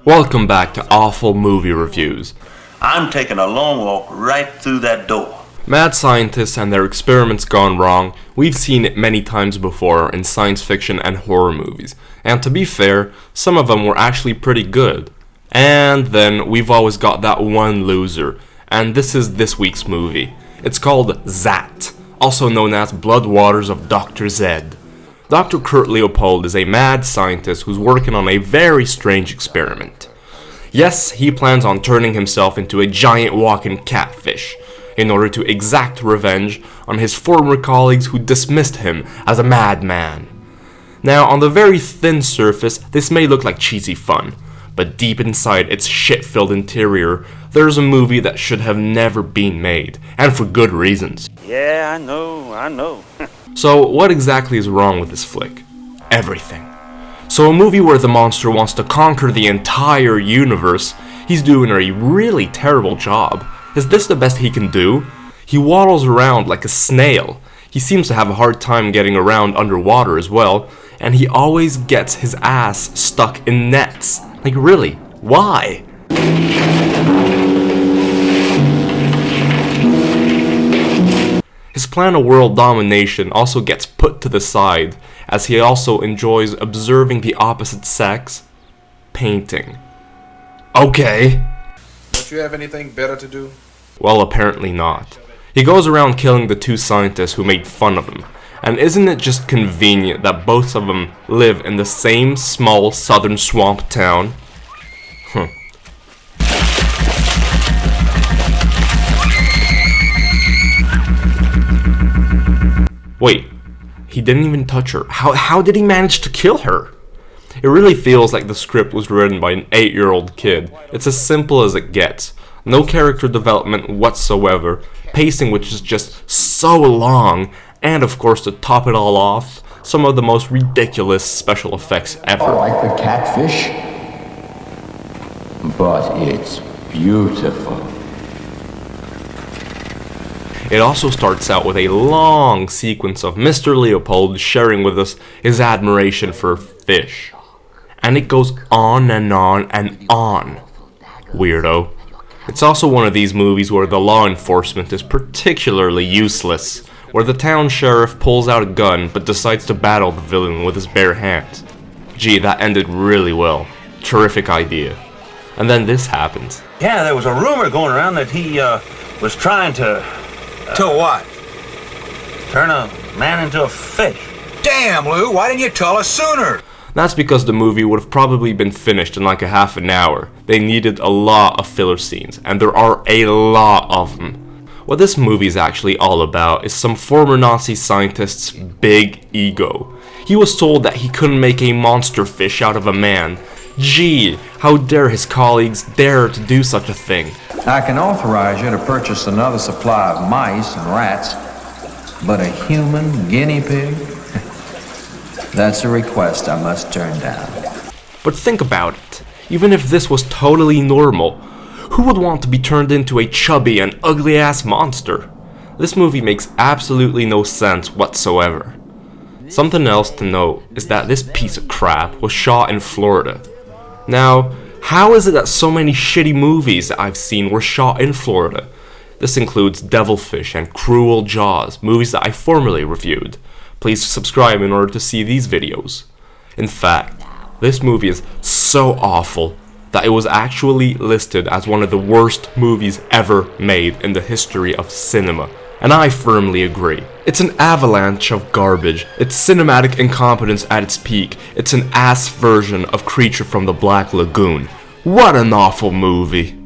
Welcome back to Awful Movie Reviews. I'm taking a long walk right through that door. Mad scientists and their experiments gone wrong, we've seen it many times before in science fiction and horror movies. And to be fair, some of them were actually pretty good. And then we've always got that one loser, and this is this week's movie. It's called Zaat, also known as Blood Waters of Dr. Zed. Dr. Kurt Leopold is a mad scientist who's working on a very strange experiment. Yes, he plans on turning himself into a giant walking catfish in order to exact revenge on his former colleagues who dismissed him as a madman. Now, on the very thin surface, this may look like cheesy fun, but deep inside its shit-filled interior, there's a movie that should have never been made, and for good reasons. Yeah, I know. So, what exactly is wrong with this flick? Everything. So, a movie where the monster wants to conquer the entire universe, he's doing a really terrible job. Is this the best he can do? He waddles around like a snail. He seems to have a hard time getting around underwater as well, and he always gets his ass stuck in nets. Like, really? Why? His plan of world domination also gets put to the side, as he also enjoys observing the opposite sex painting. Okay. Don't you have anything better to do? Well, apparently not. He goes around killing the two scientists who made fun of him, and isn't it just convenient that both of them live in the same small southern swamp town? Wait, he didn't even touch her. How did he manage to kill her? It really feels like the script was written by an 8-year-old kid. It's as simple as it gets. No character development whatsoever, pacing which is just so long, and of course to top it all off, some of the most ridiculous special effects ever. Oh, like the catfish? But it's beautiful. It also starts out with a long sequence of Mr. Leopold sharing with us his admiration for fish. And it goes on and on and on. Weirdo. It's also one of these movies where the law enforcement is particularly useless, where the town sheriff pulls out a gun but decides to battle the villain with his bare hands. Gee, that ended really well. Terrific idea. And then this happens. Yeah, there was a rumor going around that he was trying to... To what? turn a man into a fish. Damn, Lou, why didn't you tell us sooner? That's because the movie would have probably been finished in like a half an hour. They needed a lot of filler scenes, and there are a lot of them. What this movie is actually all about is some former Nazi scientist's big ego. He was told that he couldn't make a monster fish out of a man. Gee, how dare his colleagues dare to do such a thing. I can authorize you to purchase another supply of mice and rats, but a human guinea pig? That's a request I must turn down. But think about it. Even if this was totally normal, who would want to be turned into a chubby and ugly-ass monster? This movie makes absolutely no sense whatsoever. Something else to note is that this piece of crap was shot in Florida. Now, how is it that so many shitty movies that I've seen were shot in Florida? This includes Devilfish and Cruel Jaws, movies that I formerly reviewed. Please subscribe in order to see these videos. In fact, this movie is so awful that it was actually listed as one of the worst movies ever made in the history of cinema. And I firmly agree. It's an avalanche of garbage. It's cinematic incompetence at its peak. It's an ass version of Creature from the Black Lagoon. What an awful movie.